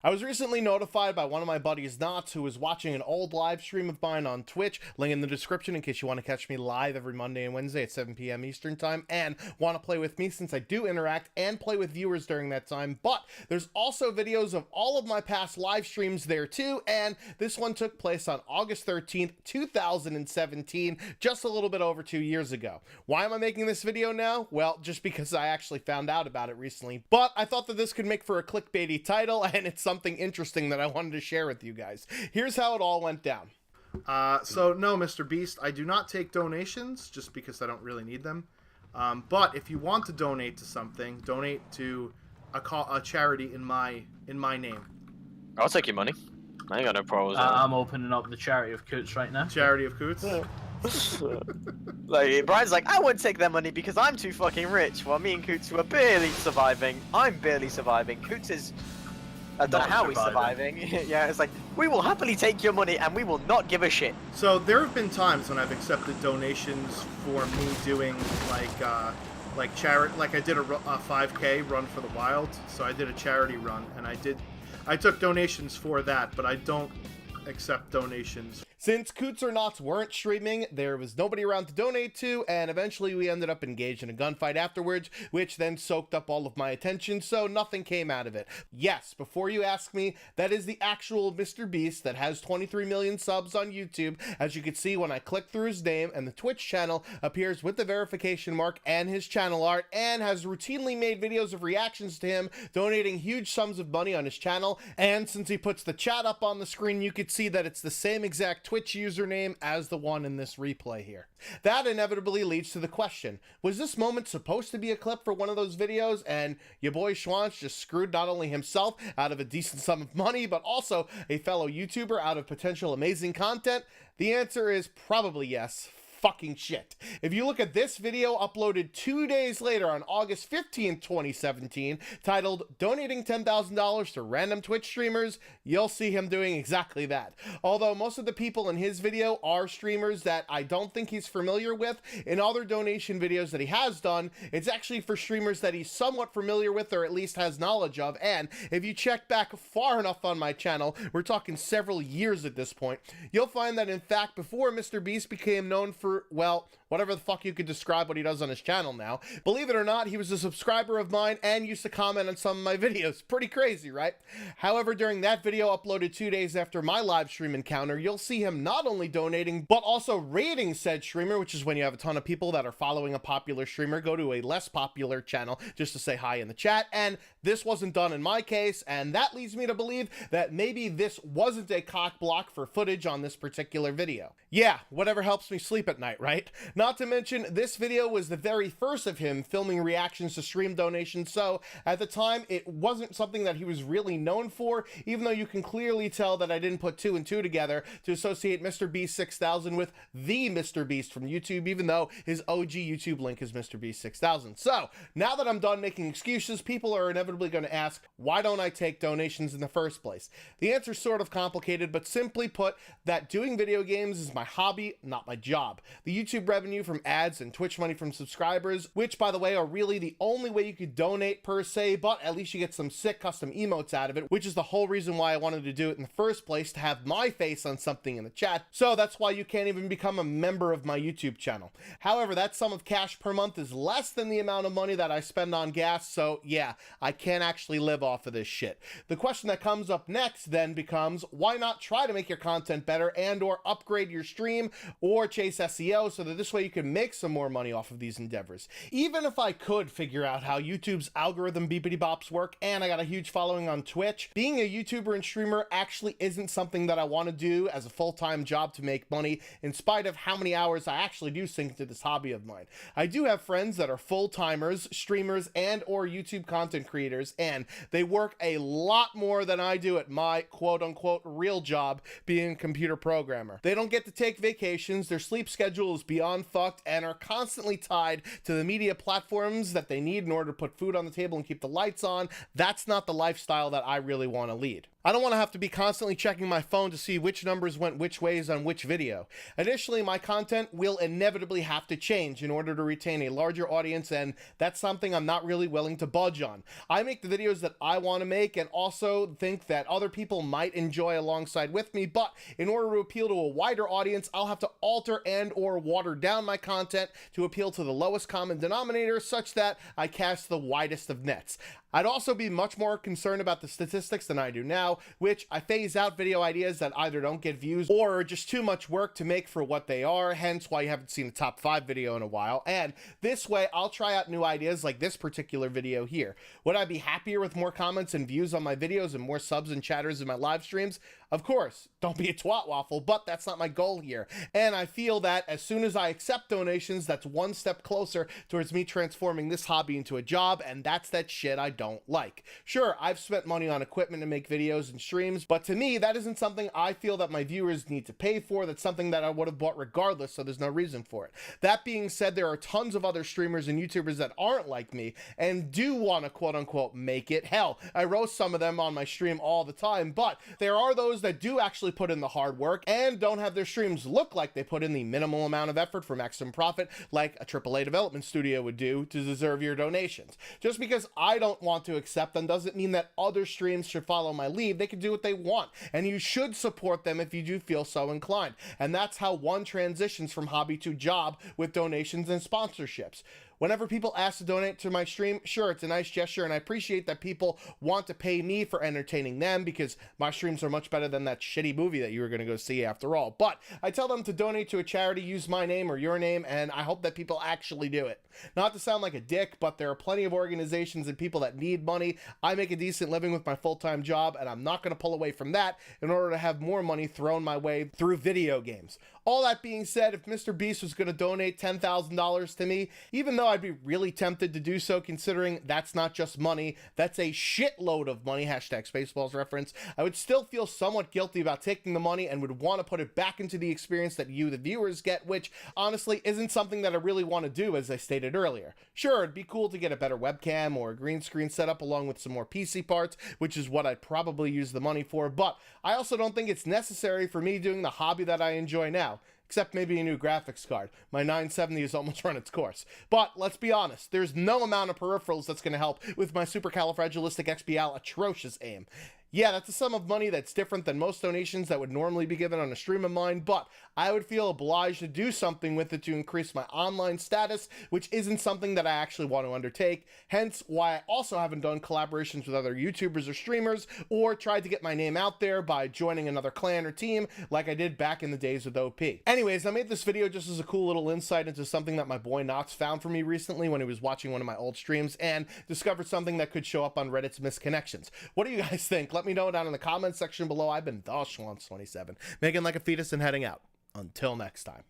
I was recently notified by one of my buddies, Knots, who was watching an old live stream of mine on Twitch, link in the description in case you want to catch me live every Monday and Wednesday at 7 p.m. Eastern time, and want to play with me since I do interact and play with viewers during that time. But there's also videos of all of my past live streams there too, and this one took place on August 13th, 2017, just a little bit over 2 years ago. Why am I making this video now? Well, just because I actually found out about it recently, but I thought that this could make for a clickbaity title, and it's something interesting that I wanted to share with you guys. Here's how it all went down. So no, MrBeast, I do not take donations just because I don't really need them. But if you want to donate to something, donate to a charity in my name. I'll take your money. I ain't got no problems. I'm opening up the charity of Coots right now. Charity of Coots? Like, Brian's like, I won't take their money because I'm too fucking rich. While me and Coots were barely surviving. I'm barely surviving. Coots is... I don't know how he's surviving. Yeah, it's like, we will happily take your money and we will not give a shit. So there have been times when I've accepted donations for me doing like charity, like I did a 5K run for the wild. So I did a charity run and I took donations for that, but I don't accept donations. Since Coots or Knots weren't streaming, there was nobody around to donate to, and eventually we ended up engaged in a gunfight afterwards, which then soaked up all of my attention, so nothing came out of it. Yes, before you ask me, that is the actual MrBeast that has 23 million subs on YouTube, as you can see when I click through his name, and the Twitch channel appears with the verification mark and his channel art, and has routinely made videos of reactions to him, donating huge sums of money on his channel, and since he puts the chat up on the screen, you could see that it's the same exact Twitch username as the one in this replay here. That inevitably leads to the question, was this moment supposed to be a clip for one of those videos and your boy Schwanz just screwed not only himself out of a decent sum of money, but also a fellow YouTuber out of potential amazing content? The answer is probably yes. Fucking shit. If you look at this video uploaded 2 days later on August 15th, 2017, titled Donating $10,000 to Random Twitch Streamers, you'll see him doing exactly that. Although most of the people in his video are streamers that I don't think he's familiar with, in other donation videos that he has done, it's actually for streamers that he's somewhat familiar with or at least has knowledge of, and if you check back far enough on my channel, we're talking several years at this point, you'll find that in fact before MrBeast became known for, well, whatever the fuck you could describe what he does on his channel now. Believe it or not, he was a subscriber of mine and used to comment on some of my videos. Pretty crazy, right? However, during that video uploaded 2 days after my live stream encounter, you'll see him not only donating, but also rating said streamer, which is when you have a ton of people that are following a popular streamer go to a less popular channel just to say hi in the chat, and this wasn't done in my case, and that leads me to believe that maybe this wasn't a cock block for footage on this particular video. Yeah, whatever helps me sleep at night, right? Not to mention, this video was the very first of him filming reactions to stream donations, so at the time, it wasn't something that he was really known for, even though you can clearly tell that I didn't put 2 and 2 together to associate MrBeast 6000 with the MrBeast from YouTube, even though his OG YouTube link is MrBeast 6000. So, now that I'm done making excuses, people are inevitably going to ask, why don't I take donations in the first place? The answer's sort of complicated, but simply put, that doing video games is my hobby, not my job. The YouTube revenue from ads and Twitch money from subscribers, which by the way are really the only way you could donate per se, but at least you get some sick custom emotes out of it, which is the whole reason why I wanted to do it in the first place, to have my face on something in the chat. So that's why you can't even become a member of my YouTube channel. However, that sum of cash per month is less than the amount of money that I spend on gas, so yeah, I can't actually live off of this shit. The question that comes up next then becomes, why not try to make your content better and or upgrade your stream or chase SEO so that this way you can make some more money off of these endeavors? Even if I could figure out how YouTube's algorithm beepity bops work and I got a huge following on Twitch, being a YouTuber and streamer actually isn't something that I want to do as a full-time job to make money, in spite of how many hours I actually do sink into this hobby of mine. I do have friends that are full-timers, streamers, and or YouTube content creators, and they work a lot more than I do at my quote-unquote real job being a computer programmer. They don't get to take vacations, their sleep schedule is beyond fucked, and are constantly tied to the media platforms that they need in order to put food on the table and keep the lights on. That's not the lifestyle that I really want to lead. I don't want to have to be constantly checking my phone to see which numbers went which ways on which video. Additionally, my content will inevitably have to change in order to retain a larger audience, and that's something I'm not really willing to budge on. I make the videos that I want to make and also think that other people might enjoy alongside with me, but in order to appeal to a wider audience, I'll have to alter and or water down my content to appeal to the lowest common denominator such that I cast the widest of nets. I'd also be much more concerned about the statistics than I do now, which I phase out video ideas that either don't get views or are just too much work to make for what they are, hence why you haven't seen a top 5 video in a while. And this way, I'll try out new ideas like this particular video here. Would I be happier with more comments and views on my videos and more subs and chatters in my live streams? Of course, don't be a twat waffle, but that's not my goal here. And I feel that as soon as I accept donations, that's one step closer towards me transforming this hobby into a job, and that's that shit I don't like. Sure, I've spent money on equipment to make videos and streams, but to me, that isn't something I feel that my viewers need to pay for. That's something that I would have bought regardless, so there's no reason for it. That being said, there are tons of other streamers and YouTubers that aren't like me and do want to quote-unquote make it. Hell, I roast some of them on my stream all the time, but there are those that do actually put in the hard work and don't have their streams look like they put in the minimal amount of effort for maximum profit like a AAA development studio would do to deserve your donations. Just because I don't want to accept them doesn't mean that other streams should follow my lead. They can do what they want, and you should support them if you do feel so inclined. And that's how one transitions from hobby to job with donations and sponsorships. Whenever people ask to donate to my stream, sure, it's a nice gesture, and I appreciate that people want to pay me for entertaining them because my streams are much better than that shitty movie that you were going to go see after all. But I tell them to donate to a charity, use my name or your name, and I hope that people actually do it. Not to sound like a dick, but there are plenty of organizations and people that need money. I make a decent living with my full-time job, and I'm not going to pull away from that in order to have more money thrown my way through video games. All that being said, if MrBeast was going to donate $10,000 to me, even though I'd be really tempted to do so considering that's not just money, that's a shitload of money, hashtag Spaceballs reference, I would still feel somewhat guilty about taking the money and would want to put it back into the experience that you, the viewers, get, which honestly isn't something that I really want to do, as I stated earlier. Sure, it'd be cool to get a better webcam or a green screen setup along with some more PC parts, which is what I'd probably use the money for, but I also don't think it's necessary for me doing the hobby that I enjoy now. Except maybe a new graphics card. My 970 has almost run its course. But let's be honest, there's no amount of peripherals that's going to help with my supercalifragilisticexpial atrocious aim. Yeah, that's a sum of money that's different than most donations that would normally be given on a stream of mine, but I would feel obliged to do something with it to increase my online status, which isn't something that I actually want to undertake, hence why I also haven't done collaborations with other YouTubers or streamers, or tried to get my name out there by joining another clan or team like I did back in the days with OP. Anyways, I made this video just as a cool little insight into something that my boy Knox found for me recently when he was watching one of my old streams and discovered something that could show up on Reddit's misconnections. What do you guys think? Let me know down in the comments section below. I've been the Schwantz27, making like a fetus and heading out. Until next time.